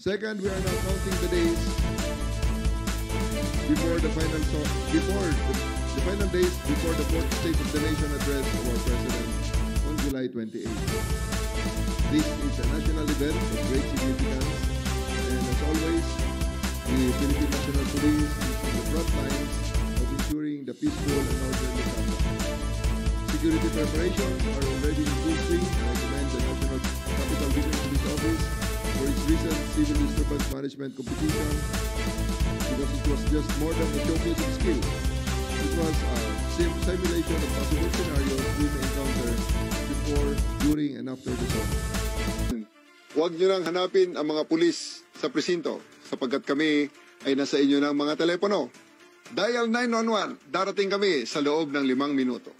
Second, we are now counting the days before the final the final days before the fourth State of the Nation address of our President on July 28. This is a national event of great significance, and as always, the Philippine National Police is in the front lines of ensuring the peaceful and orderly conduct. Security preparations are already in full swing, and I commend the National Capital Region Police Office for its recent civil disturbance management competition, because it was just more than a showcase of skill. It was a simulation of possible scenarios we may encounter before, during, and after the song. Huwag nyo nang hanapin ang mga pulis sa presinto sapagkat kami ay nasa inyo ng mga telepono. Dial 911, darating kami sa loob ng 5 minuto.